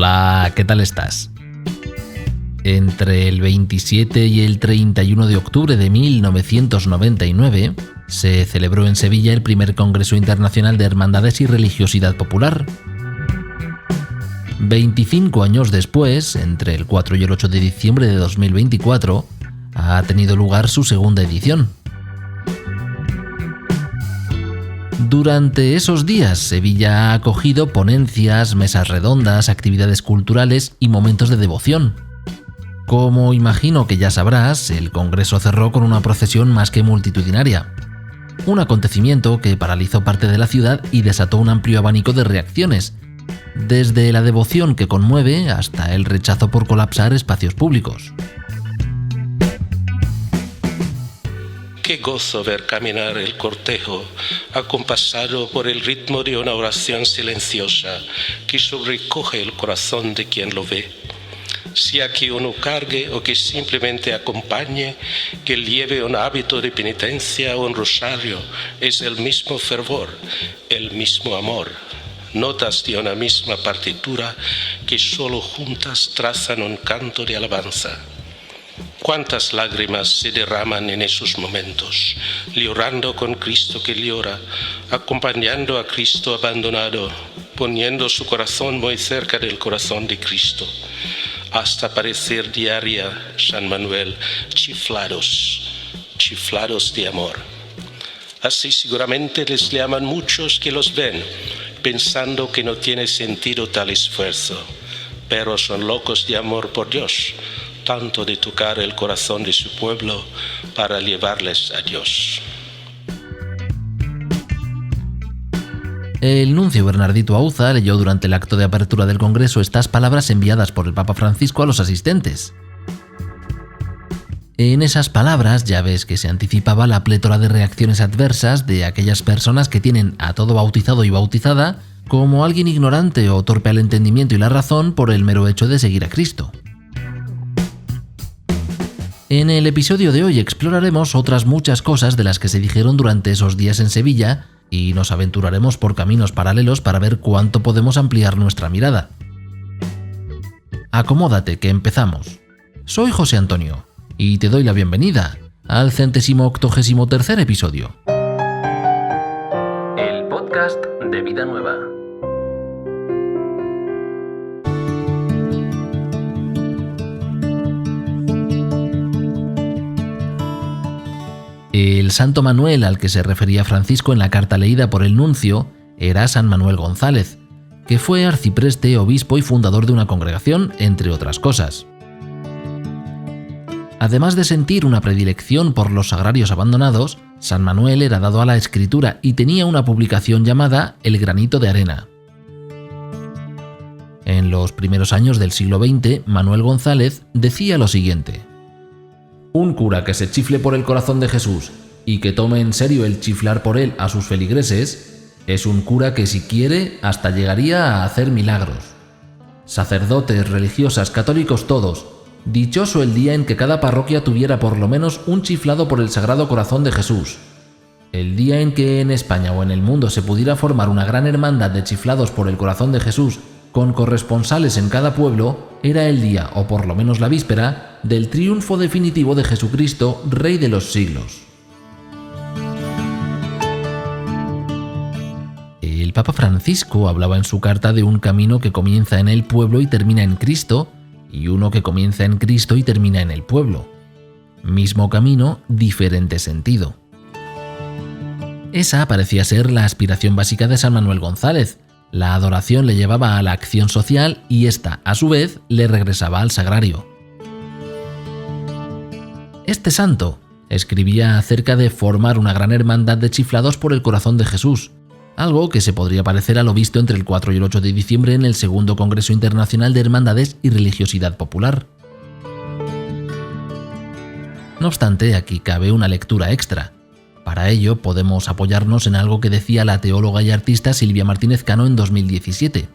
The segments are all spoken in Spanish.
Hola, ¿qué tal estás? Entre el 27 y el 31 de octubre de 1999 se celebró en Sevilla el primer Congreso Internacional de Hermandades y Religiosidad Popular. 25 años después, entre el 4 y el 8 de diciembre de 2024, ha tenido lugar su segunda edición. Durante esos días, Sevilla ha acogido ponencias, mesas redondas, actividades culturales y momentos de devoción. Como imagino que ya sabrás, el Congreso cerró con una procesión más que multitudinaria. Un acontecimiento que paralizó parte de la ciudad y desató un amplio abanico de reacciones, desde la devoción que conmueve hasta el rechazo por colapsar espacios públicos. Qué gozo ver caminar el cortejo, acompasado por el ritmo de una oración silenciosa que sobrecoge el corazón de quien lo ve. Sea que uno cargue o que simplemente acompañe, que lleve un hábito de penitencia o un rosario, es el mismo fervor, el mismo amor. Notas de una misma partitura que solo juntas trazan un canto de alabanza. Cuántas lágrimas se derraman en esos momentos, llorando con Cristo que llora, acompañando a Cristo abandonado, poniendo su corazón muy cerca del corazón de Cristo, hasta parecer diaria, San Manuel, chiflados de amor. Así seguramente les llaman muchos que los ven, pensando que no tiene sentido tal esfuerzo, pero son locos de amor por Dios, tanto de tocar el corazón de su pueblo para llevarles a Dios. El nuncio Bernardito Auza leyó durante el acto de apertura del Congreso estas palabras enviadas por el Papa Francisco a los asistentes. En esas palabras ya ves que se anticipaba la plétora de reacciones adversas de aquellas personas que tienen a todo bautizado y bautizada como alguien ignorante o torpe al entendimiento y la razón por el mero hecho de seguir a Cristo. En el episodio de hoy exploraremos otras muchas cosas de las que se dijeron durante esos días en Sevilla y nos aventuraremos por caminos paralelos para ver cuánto podemos ampliar nuestra mirada. Acomódate, que empezamos. Soy José Antonio y te doy la bienvenida al 183º episodio. El podcast de Vida Nueva. El santo Manuel al que se refería Francisco en la carta leída por el nuncio era San Manuel González, que fue arcipreste, obispo y fundador de una congregación, entre otras cosas. Además de sentir una predilección por los sagrarios abandonados, San Manuel era dado a la escritura y tenía una publicación llamada El granito de arena. En los primeros años del siglo XX, Manuel González decía lo siguiente: un cura que se chifle por el corazón de Jesús y que tome en serio el chiflar por él a sus feligreses es un cura que, si quiere, hasta llegaría a hacer milagros. Sacerdotes, religiosas, católicos todos, dichoso el día en que cada parroquia tuviera por lo menos un chiflado por el Sagrado Corazón de Jesús. El día en que en España o en el mundo se pudiera formar una gran hermandad de chiflados por el corazón de Jesús con corresponsales en cada pueblo, era el día, o por lo menos la víspera, del triunfo definitivo de Jesucristo, Rey de los siglos. El Papa Francisco hablaba en su carta de un camino que comienza en el pueblo y termina en Cristo, y uno que comienza en Cristo y termina en el pueblo. Mismo camino, diferente sentido. Esa parecía ser la aspiración básica de San Manuel González. La adoración le llevaba a la acción social y esta, a su vez, le regresaba al sagrario. Este santo escribía acerca de formar una gran hermandad de chiflados por el corazón de Jesús, algo que se podría parecer a lo visto entre el 4 y el 8 de diciembre en el segundo Congreso Internacional de Hermandades y Religiosidad Popular. No obstante, aquí cabe una lectura extra. Para ello podemos apoyarnos en algo que decía la teóloga y artista Silvia Martínez Cano en 2017.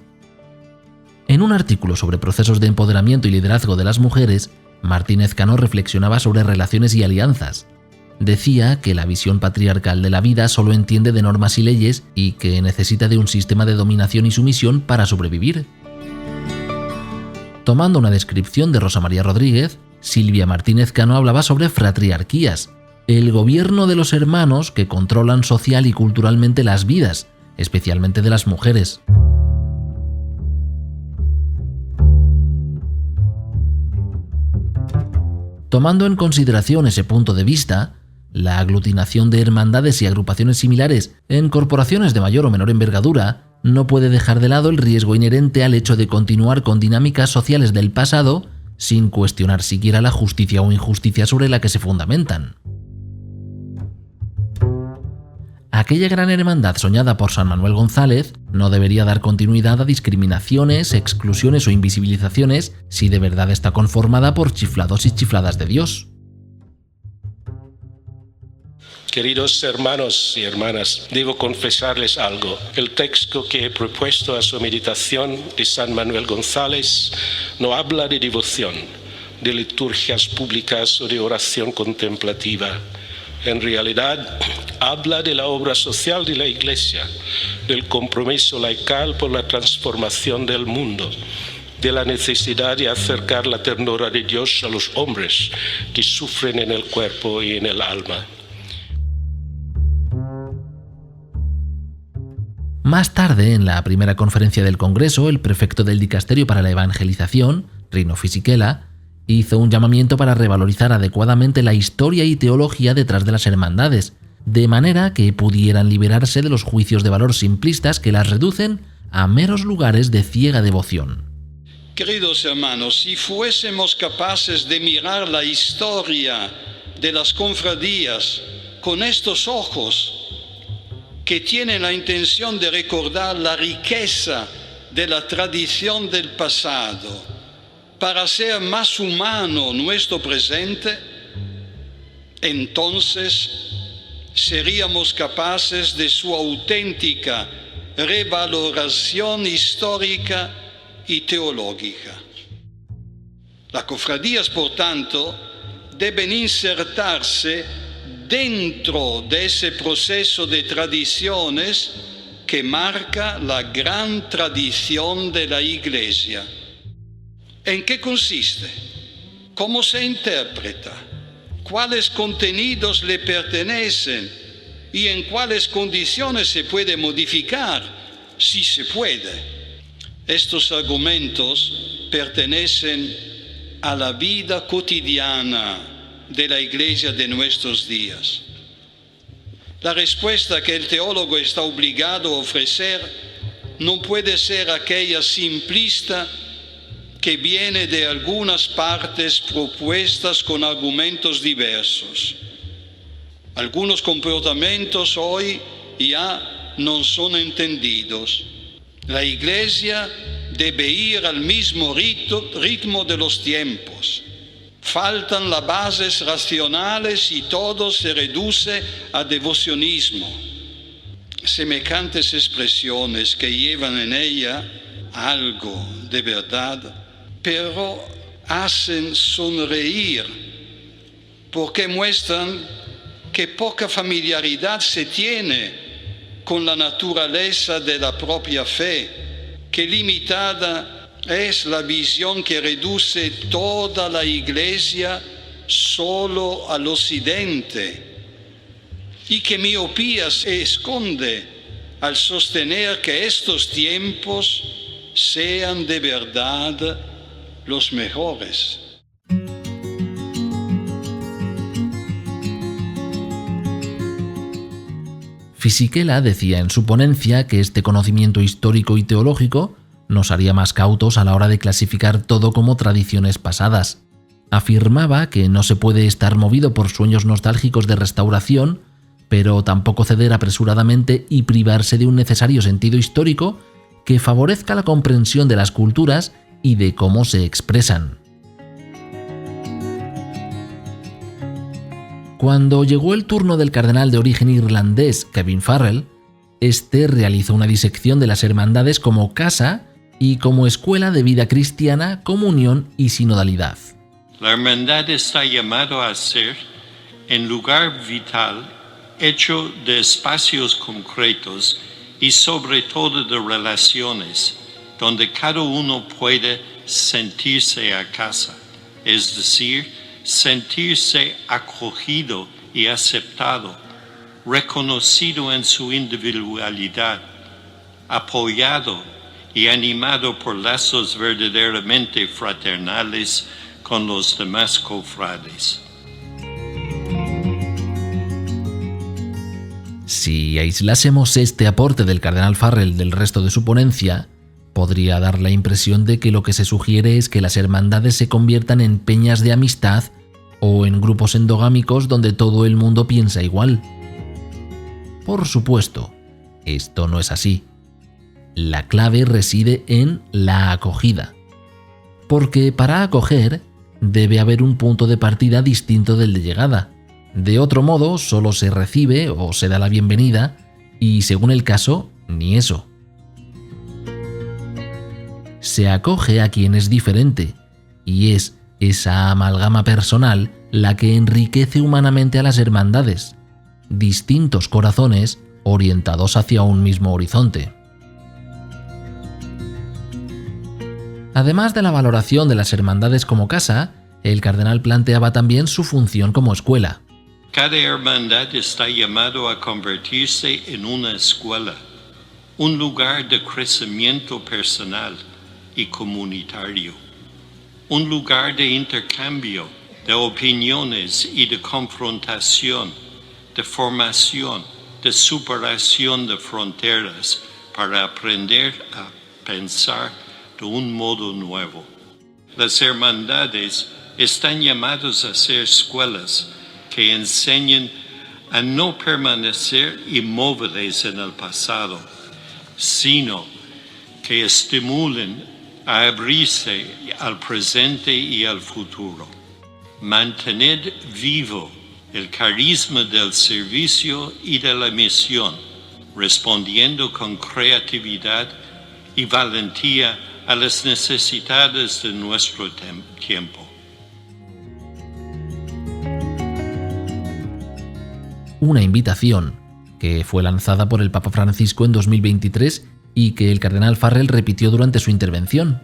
En un artículo sobre procesos de empoderamiento y liderazgo de las mujeres, Martínez Cano reflexionaba sobre relaciones y alianzas. Decía que la visión patriarcal de la vida solo entiende de normas y leyes y que necesita de un sistema de dominación y sumisión para sobrevivir. Tomando una descripción de Rosa María Rodríguez, Silvia Martínez Cano hablaba sobre fratriarquías, el gobierno de los hermanos que controlan social y culturalmente las vidas, especialmente de las mujeres. Tomando en consideración ese punto de vista, la aglutinación de hermandades y agrupaciones similares en corporaciones de mayor o menor envergadura no puede dejar de lado el riesgo inherente al hecho de continuar con dinámicas sociales del pasado sin cuestionar siquiera la justicia o injusticia sobre la que se fundamentan. Aquella gran hermandad soñada por San Manuel González no debería dar continuidad a discriminaciones, exclusiones o invisibilizaciones si de verdad está conformada por chiflados y chifladas de Dios. Queridos hermanos y hermanas, debo confesarles algo. El texto que he propuesto a su meditación de San Manuel González no habla de devoción, de liturgias públicas o de oración contemplativa. En realidad, habla de la obra social de la Iglesia, del compromiso laical por la transformación del mundo, de la necesidad de acercar la ternura de Dios a los hombres que sufren en el cuerpo y en el alma. Más tarde, en la primera conferencia del Congreso, el prefecto del Dicasterio para la Evangelización, Rino Fisichella, hizo un llamamiento para revalorizar adecuadamente la historia y teología detrás de las hermandades, de manera que pudieran liberarse de los juicios de valor simplistas que las reducen a meros lugares de ciega devoción. Queridos hermanos, si fuésemos capaces de mirar la historia de las cofradías con estos ojos, que tienen la intención de recordar la riqueza de la tradición del pasado, para hacer más humano nuestro presente, entonces seríamos capaces de su auténtica revaloración histórica y teológica. Las cofradías, por tanto, deben insertarse dentro de ese proceso de tradiciones que marca la gran tradición de la Iglesia. ¿En qué consiste? ¿Cómo se interpreta? ¿Cuáles contenidos le pertenecen? ¿Y en cuáles condiciones se puede modificar? Si se puede. Estos argumentos pertenecen a la vida cotidiana de la Iglesia de nuestros días. La respuesta que el teólogo está obligado a ofrecer no puede ser aquella simplista que viene de algunas partes propuestas con argumentos diversos. Algunos comportamientos hoy ya no son entendidos. La Iglesia debe ir al mismo ritmo de los tiempos. Faltan las bases racionales y todo se reduce a devocionismo. Semejantes expresiones que llevan en ella algo de verdad, pero hacen sonreír porque muestran que poca familiaridad se tiene con la naturaleza de la propia fe, que limitada es la visión que reduce toda la Iglesia solo al occidente y que miopía se esconde al sostener que estos tiempos sean de verdad los mejores. Fisichella decía en su ponencia que este conocimiento histórico y teológico nos haría más cautos a la hora de clasificar todo como tradiciones pasadas. Afirmaba que no se puede estar movido por sueños nostálgicos de restauración, pero tampoco ceder apresuradamente y privarse de un necesario sentido histórico que favorezca la comprensión de las culturas y de cómo se expresan. Cuando llegó el turno del cardenal de origen irlandés Kevin Farrell, este realizó una disección de las hermandades como casa y como escuela de vida cristiana, comunión y sinodalidad. La hermandad está llamada a ser un lugar vital hecho de espacios concretos y sobre todo de relaciones, donde cada uno puede sentirse a casa, es decir, sentirse acogido y aceptado, reconocido en su individualidad, apoyado y animado por lazos verdaderamente fraternales con los demás cofrades. Si aislásemos este aporte del cardenal Farrell del resto de su ponencia, podría dar la impresión de que lo que se sugiere es que las hermandades se conviertan en peñas de amistad o en grupos endogámicos donde todo el mundo piensa igual. Por supuesto, esto no es así. La clave reside en la acogida. Porque para acoger debe haber un punto de partida distinto del de llegada. De otro modo, solo se recibe o se da la bienvenida y, según el caso, ni eso. Se acoge a quien es diferente y es esa amalgama personal la que enriquece humanamente a las hermandades, distintos corazones orientados hacia un mismo horizonte. Además de la valoración de las hermandades como casa, el cardenal planteaba también su función como escuela. Cada hermandad está llamado a convertirse en una escuela, un lugar de crecimiento personal y comunitario, un lugar de intercambio de opiniones y de confrontación, de formación, de superación de fronteras para aprender a pensar de un modo nuevo. Las hermandades están llamadas a ser escuelas que enseñen a no permanecer inmóviles en el pasado, sino que estimulen a abrirse al presente y al futuro. Mantener vivo el carisma del servicio y de la misión, respondiendo con creatividad y valentía a las necesidades de nuestro tiempo. Una invitación que fue lanzada por el Papa Francisco en 2023 y que el cardenal Farrell repitió durante su intervención.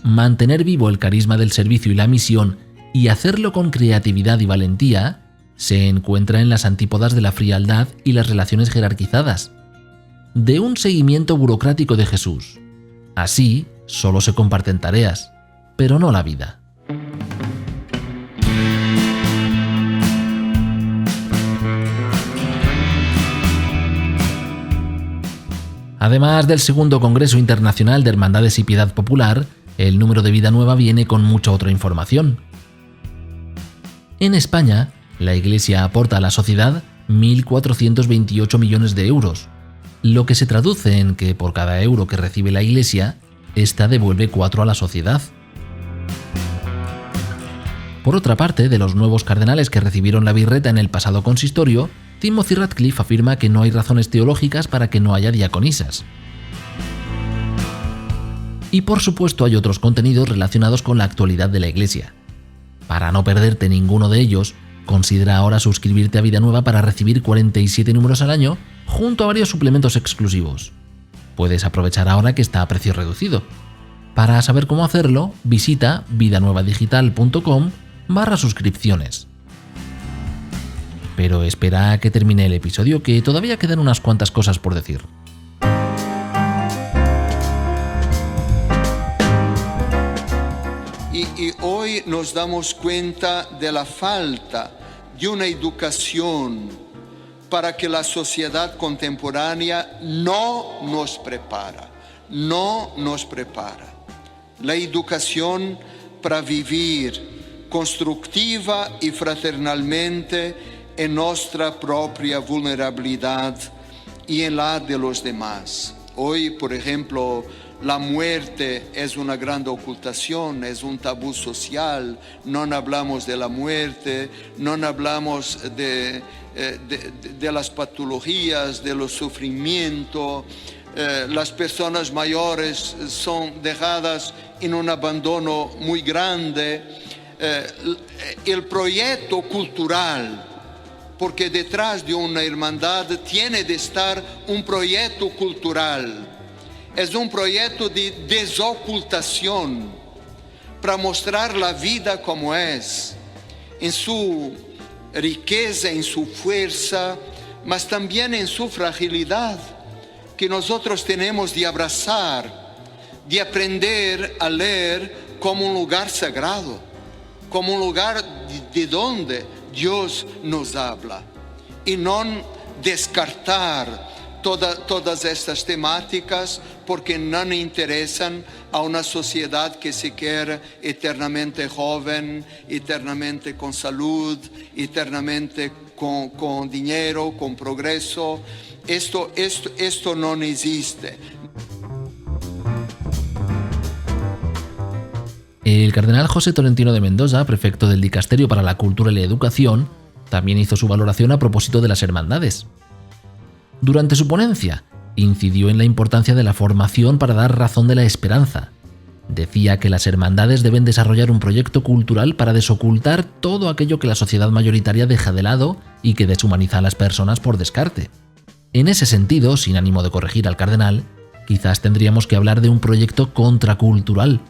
Mantener vivo el carisma del servicio y la misión y hacerlo con creatividad y valentía se encuentra en las antípodas de la frialdad y las relaciones jerarquizadas, de un seguimiento burocrático de Jesús. Así, solo se comparten tareas, pero no la vida. Además del segundo Congreso Internacional de Hermandades y Piedad Popular, el número de Vida Nueva viene con mucha otra información. En España, la Iglesia aporta a la sociedad 1.428 millones de euros, lo que se traduce en que por cada euro que recibe la Iglesia, ésta devuelve 4 a la sociedad. Por otra parte, de los nuevos cardenales que recibieron la birreta en el pasado consistorio, Timothy Ratcliffe afirma que no hay razones teológicas para que no haya diaconisas. Y por supuesto hay otros contenidos relacionados con la actualidad de la Iglesia. Para no perderte ninguno de ellos, considera ahora suscribirte a Vida Nueva para recibir 47 números al año, junto a varios suplementos exclusivos. Puedes aprovechar ahora que está a precio reducido. Para saber cómo hacerlo, visita vidanuevadigital.com/suscripciones. Pero espera a que termine el episodio, que todavía quedan unas cuantas cosas por decir. Y hoy nos damos cuenta de la falta de una educación para que la sociedad contemporánea no nos prepara. La educación para vivir constructiva y fraternalmente en nuestra propia vulnerabilidad y en la de los demás. Hoy, por ejemplo, la muerte es una gran ocultación, es un tabú social. No hablamos de la muerte, no hablamos de las patologías, de los sufrimientos. Las personas mayores son dejadas en un abandono muy grande. El proyecto cultural, porque detrás de una hermandad tiene de estar un proyecto cultural. es un proyecto de desocultación para mostrar la vida como es, en su riqueza, en su fuerza, mas también en su fragilidad, que nosotros tenemos de abrazar, de aprender a leer como un lugar sagrado, como un lugar de donde Dios nos habla, y no descartar todas estas temáticas porque no interesan a una sociedad que se quiere eternamente joven, eternamente con salud, eternamente con dinero, con progreso. Esto no existe. El cardenal José Tolentino de Mendoza, prefecto del Dicasterio para la Cultura y la Educación, también hizo su valoración a propósito de las hermandades. Durante su ponencia, incidió en la importancia de la formación para dar razón de la esperanza. Decía que las hermandades deben desarrollar un proyecto cultural para desocultar todo aquello que la sociedad mayoritaria deja de lado y que deshumaniza a las personas por descarte. En ese sentido, sin ánimo de corregir al cardenal, quizás tendríamos que hablar de un proyecto contracultural.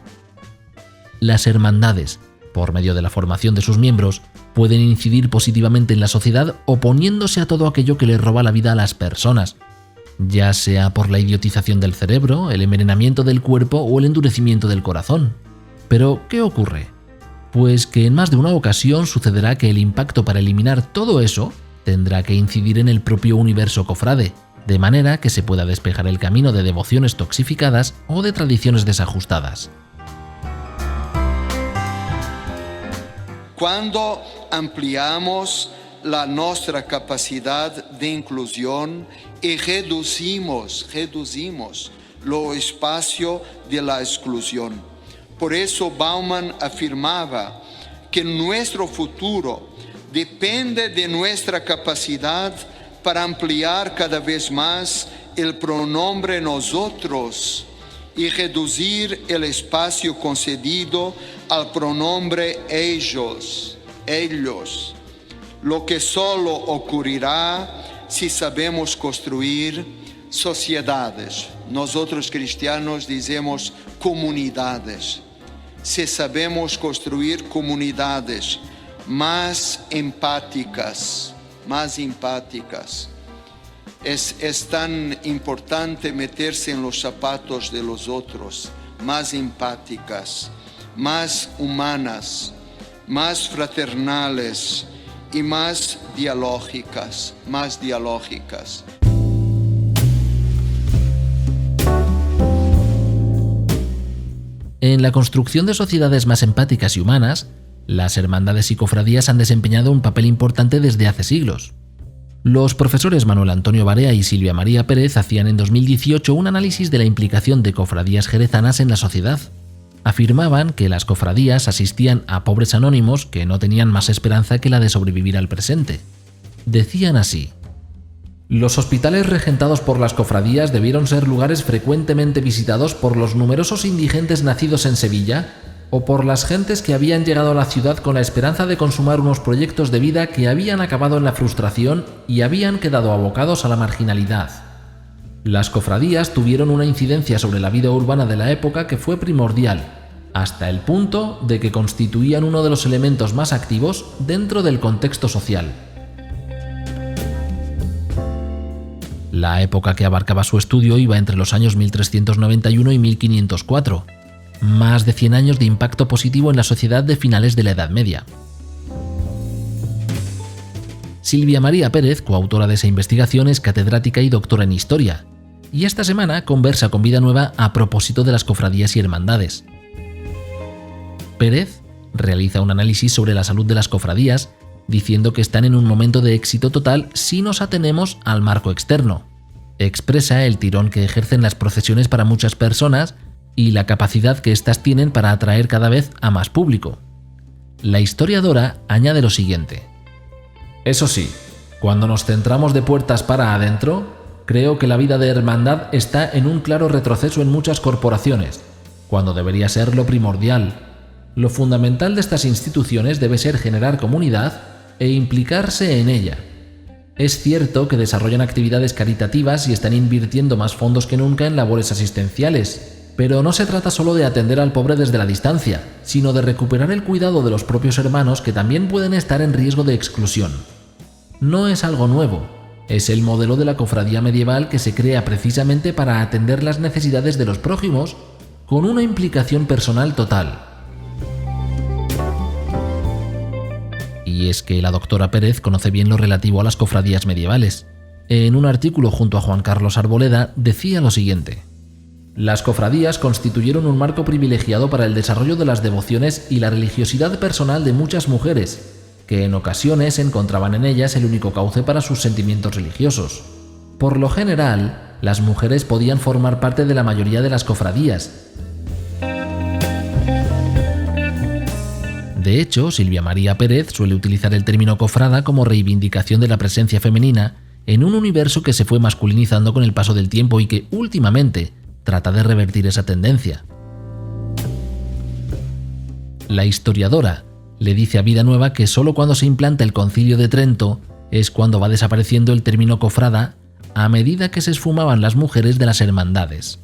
Las hermandades, por medio de la formación de sus miembros, pueden incidir positivamente en la sociedad oponiéndose a todo aquello que le roba la vida a las personas, ya sea por la idiotización del cerebro, el envenenamiento del cuerpo o el endurecimiento del corazón. Pero, ¿qué ocurre? Pues que en más de una ocasión sucederá que el impacto para eliminar todo eso tendrá que incidir en el propio universo cofrade, de manera que se pueda despejar el camino de devociones toxificadas o de tradiciones desajustadas. Cuando ampliamos la nuestra capacidad de inclusión y reducimos lo espacio de la exclusión. Por eso Bauman afirmaba que nuestro futuro depende de nuestra capacidad para ampliar cada vez más el pronombre nosotros y reducir el espacio concedido al pronombre ellos, lo que solo ocurrirá si sabemos construir sociedades. Nosotros cristianos decimos comunidades. Si sabemos construir comunidades más empáticas. Es tan importante meterse en los zapatos de los otros, más empáticas, más humanas, más fraternales y más dialógicas. En la construcción de sociedades más empáticas y humanas, las hermandades y cofradías han desempeñado un papel importante desde hace siglos. Los profesores Manuel Antonio Barea y Silvia María Pérez hacían en 2018 un análisis de la implicación de cofradías jerezanas en la sociedad. Afirmaban que las cofradías asistían a pobres anónimos que no tenían más esperanza que la de sobrevivir al presente. Decían así: los hospitales regentados por las cofradías debieron ser lugares frecuentemente visitados por los numerosos indigentes nacidos en Sevilla o por las gentes que habían llegado a la ciudad con la esperanza de consumar unos proyectos de vida que habían acabado en la frustración y habían quedado abocados a la marginalidad. Las cofradías tuvieron una incidencia sobre la vida urbana de la época que fue primordial, hasta el punto de que constituían uno de los elementos más activos dentro del contexto social. La época que abarcaba su estudio iba entre los años 1391 y 1504, más de 100 años de impacto positivo en la sociedad de finales de la Edad Media. Silvia María Pérez, coautora de esa investigación, es catedrática y doctora en Historia, y esta semana conversa con Vida Nueva a propósito de las cofradías y hermandades. Pérez realiza un análisis sobre la salud de las cofradías, diciendo que están en un momento de éxito total si nos atenemos al marco externo. Expresa el tirón que ejercen las procesiones para muchas personas y la capacidad que éstas tienen para atraer cada vez a más público. La historiadora añade lo siguiente: eso sí, cuando nos centramos de puertas para adentro, creo que la vida de hermandad está en un claro retroceso en muchas corporaciones, cuando debería ser lo primordial. Lo fundamental de estas instituciones debe ser generar comunidad e implicarse en ella. Es cierto que desarrollan actividades caritativas y están invirtiendo más fondos que nunca en labores asistenciales, pero no se trata solo de atender al pobre desde la distancia, sino de recuperar el cuidado de los propios hermanos que también pueden estar en riesgo de exclusión. No es algo nuevo, es el modelo de la cofradía medieval que se crea precisamente para atender las necesidades de los prójimos con una implicación personal total. Y es que la doctora Pérez conoce bien lo relativo a las cofradías medievales. En un artículo junto a Juan Carlos Arboleda decía lo siguiente: las cofradías constituyeron un marco privilegiado para el desarrollo de las devociones y la religiosidad personal de muchas mujeres, que en ocasiones encontraban en ellas el único cauce para sus sentimientos religiosos. Por lo general, las mujeres podían formar parte de la mayoría de las cofradías. De hecho, Silvia María Pérez suele utilizar el término cofrada como reivindicación de la presencia femenina en un universo que se fue masculinizando con el paso del tiempo y que, últimamente, trata de revertir esa tendencia. La historiadora le dice a Vida Nueva que solo cuando se implanta el Concilio de Trento es cuando va desapareciendo el término cofrada a medida que se esfumaban las mujeres de las hermandades.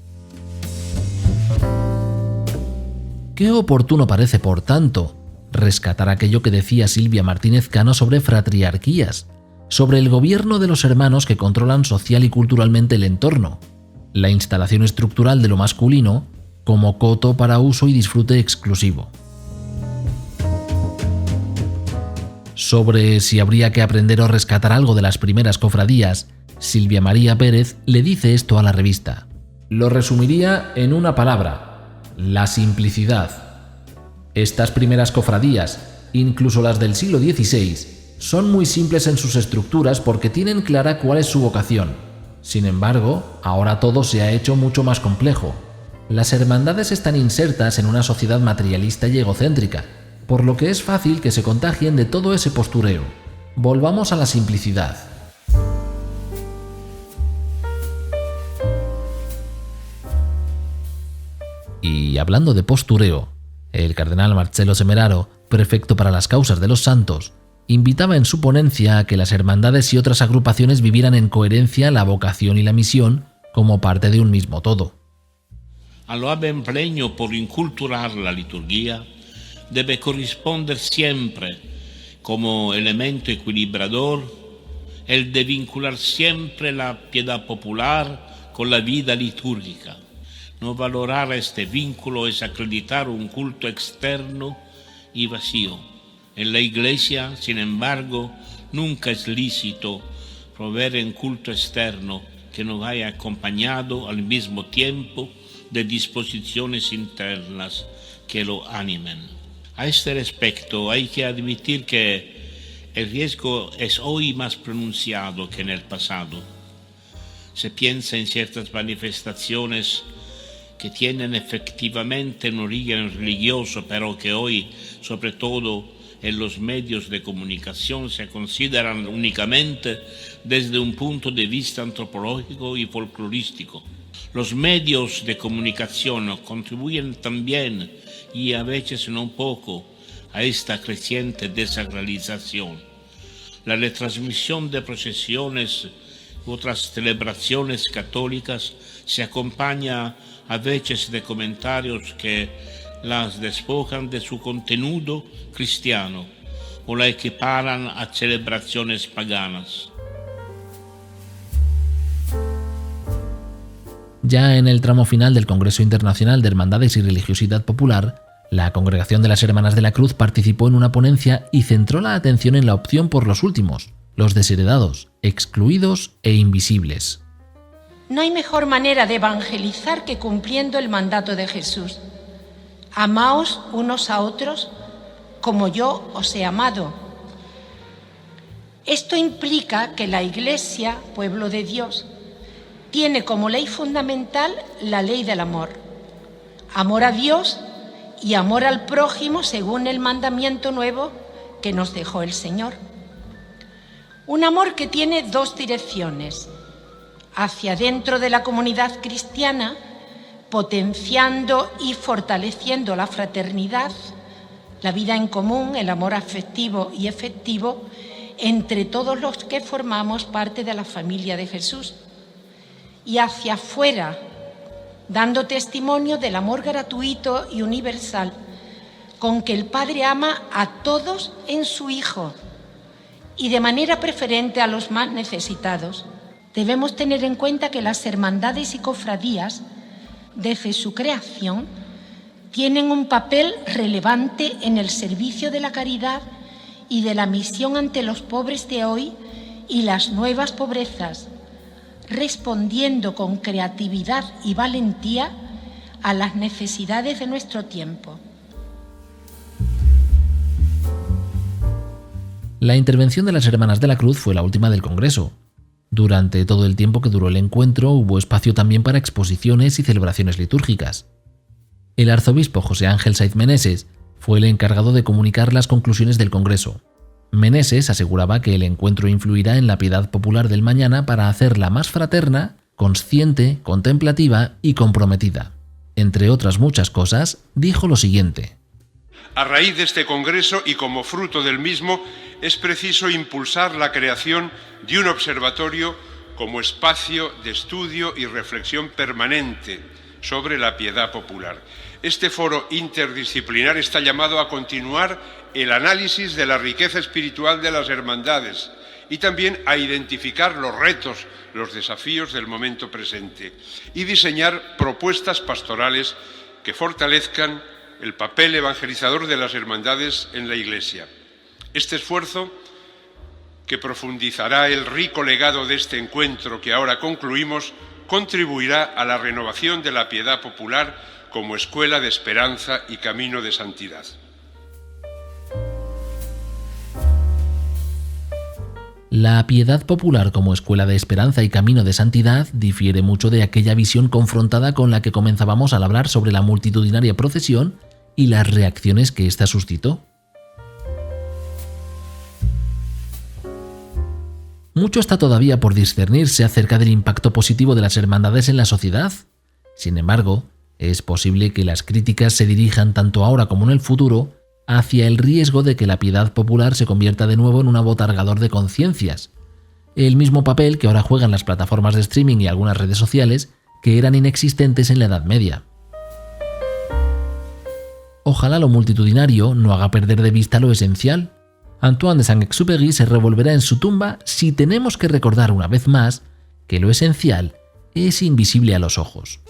Qué oportuno parece, por tanto, rescatar aquello que decía Silvia Martínez Cano sobre fratriarquías, sobre el gobierno de los hermanos que controlan social y culturalmente el entorno, la instalación estructural de lo masculino como coto para uso y disfrute exclusivo. Sobre si habría que aprender o rescatar algo de las primeras cofradías, Silvia María Pérez le dice esto a la revista. Lo resumiría en una palabra: la simplicidad. Estas primeras cofradías, incluso las del siglo XVI, son muy simples en sus estructuras porque tienen clara cuál es su vocación. Sin embargo, ahora todo se ha hecho mucho más complejo. Las hermandades están insertas en una sociedad materialista y egocéntrica, por lo que es fácil que se contagien de todo ese postureo. Volvamos a la simplicidad. Y hablando de postureo, el cardenal Marcelo Semeraro, prefecto para las causas de los santos, invitaba en su ponencia a que las hermandades y otras agrupaciones vivieran en coherencia la vocación y la misión como parte de un mismo todo. Al nuevo empeño por inculturar la liturgia debe corresponder siempre, como elemento equilibrador, el de vincular siempre la piedad popular con la vida litúrgica. No valorar este vínculo es acreditar un culto externo y vacío. En la Iglesia, sin embargo, nunca es lícito proveer un culto externo que no vaya acompañado al mismo tiempo de disposiciones internas que lo animen. A este respecto hay que admitir que el riesgo es hoy más pronunciado que en el pasado. Se piensa en ciertas manifestaciones que tienen efectivamente un origen religioso, pero que hoy, sobre todo en los medios de comunicación, se consideran únicamente desde un punto de vista antropológico y folclorístico. Los medios de comunicación contribuyen también, y a veces no poco, a esta creciente desacralización. La retransmisión de procesiones u otras celebraciones católicas se acompaña a veces de comentarios que las despojan de su contenido cristiano o la equiparan a celebraciones paganas. Ya en el tramo final del Congreso Internacional de Hermandades y Religiosidad Popular, la Congregación de las Hermanas de la Cruz participó en una ponencia y centró la atención en la opción por los últimos, los desheredados, excluidos e invisibles. No hay mejor manera de evangelizar que cumpliendo el mandato de Jesús. Amaos unos a otros como yo os he amado. Esto implica que la Iglesia, pueblo de Dios, tiene como ley fundamental la ley del amor. Amor a Dios y amor al prójimo según el mandamiento nuevo que nos dejó el Señor. Un amor que tiene dos direcciones: hacia dentro de la comunidad cristiana, potenciando y fortaleciendo la fraternidad, la vida en común, el amor afectivo y efectivo, entre todos los que formamos parte de la familia de Jesús, y hacia afuera, dando testimonio del amor gratuito y universal con que el Padre ama a todos en su Hijo y de manera preferente a los más necesitados. Debemos tener en cuenta que las hermandades y cofradías, desde su creación, tienen un papel relevante en el servicio de la caridad y de la misión ante los pobres de hoy y las nuevas pobrezas, respondiendo con creatividad y valentía a las necesidades de nuestro tiempo. La intervención de las Hermanas de la Cruz fue la última del Congreso. Durante todo el tiempo que duró el encuentro hubo espacio también para exposiciones y celebraciones litúrgicas. El arzobispo José Ángel Saiz Meneses fue el encargado de comunicar las conclusiones del Congreso. Meneses aseguraba que el encuentro influirá en la piedad popular del mañana para hacerla más fraterna, consciente, contemplativa y comprometida. Entre otras muchas cosas, dijo lo siguiente: a raíz de este Congreso y como fruto del mismo, es preciso impulsar la creación de un observatorio como espacio de estudio y reflexión permanente sobre la piedad popular. Este foro interdisciplinar está llamado a continuar el análisis de la riqueza espiritual de las hermandades y también a identificar los retos, los desafíos del momento presente y diseñar propuestas pastorales que fortalezcan el papel evangelizador de las hermandades en la Iglesia. Este esfuerzo, que profundizará el rico legado de este encuentro que ahora concluimos, contribuirá a la renovación de la piedad popular como escuela de esperanza y camino de santidad. La piedad popular como escuela de esperanza y camino de santidad difiere mucho de aquella visión confrontada con la que comenzábamos al hablar sobre la multitudinaria procesión y las reacciones que ésta suscitó. Mucho está todavía por discernirse acerca del impacto positivo de las hermandades en la sociedad. Sin embargo, es posible que las críticas se dirijan tanto ahora como en el futuro hacia el riesgo de que la piedad popular se convierta de nuevo en un abotargador de conciencias, el mismo papel que ahora juegan las plataformas de streaming y algunas redes sociales que eran inexistentes en la Edad Media. Ojalá lo multitudinario no haga perder de vista lo esencial. Antoine de Saint-Exupéry se revolverá en su tumba si tenemos que recordar una vez más que lo esencial es invisible a los ojos.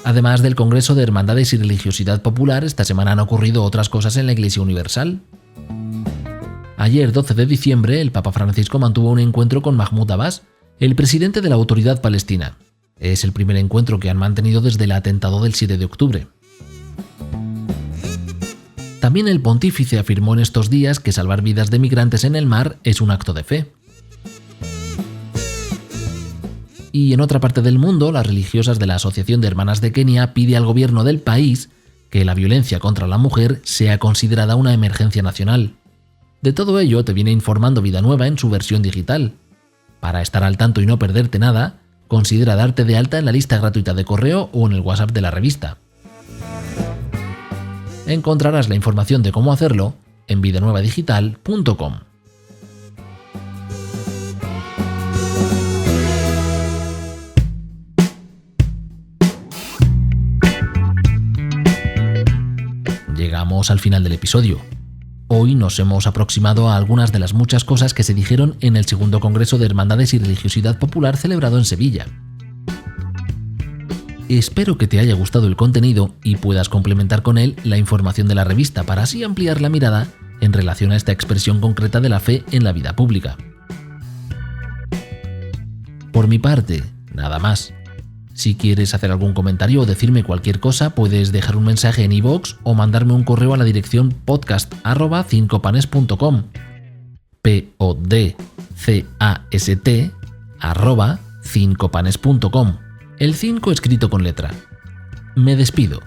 Además del Congreso de Hermandades y Religiosidad Popular, esta semana han ocurrido otras cosas en la Iglesia Universal. Ayer, 12 de diciembre, el Papa Francisco mantuvo un encuentro con Mahmoud Abbas, el presidente de la Autoridad Palestina. Es el primer encuentro que han mantenido desde el atentado del 7 de octubre. También el pontífice afirmó en estos días que salvar vidas de migrantes en el mar es un acto de fe. Y en otra parte del mundo, las religiosas de la Asociación de Hermanas de Kenia pide al gobierno del país que la violencia contra la mujer sea considerada una emergencia nacional. De todo ello te viene informando Vida Nueva en su versión digital. Para estar al tanto y no perderte nada, considera darte de alta en la lista gratuita de correo o en el WhatsApp de la revista. Encontrarás la información de cómo hacerlo en vidanuevadigital.com. Llegamos al final del episodio. Hoy nos hemos aproximado a algunas de las muchas cosas que se dijeron en el segundo Congreso de Hermandades y Religiosidad Popular celebrado en Sevilla. Espero que te haya gustado el contenido y puedas complementar con él la información de la revista para así ampliar la mirada en relación a esta expresión concreta de la fe en la vida pública. Por mi parte, nada más. Si quieres hacer algún comentario o decirme cualquier cosa, puedes dejar un mensaje en iVoox o mandarme un correo a la dirección podcast@cincopanes.com podcast@cincopanes.com. El 5 escrito con letra. Me despido.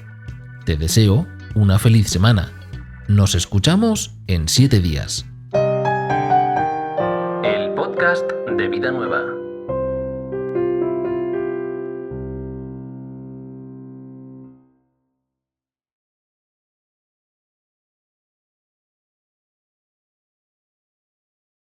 Te deseo una feliz semana. Nos escuchamos en 7 días. El podcast de Vida Nueva.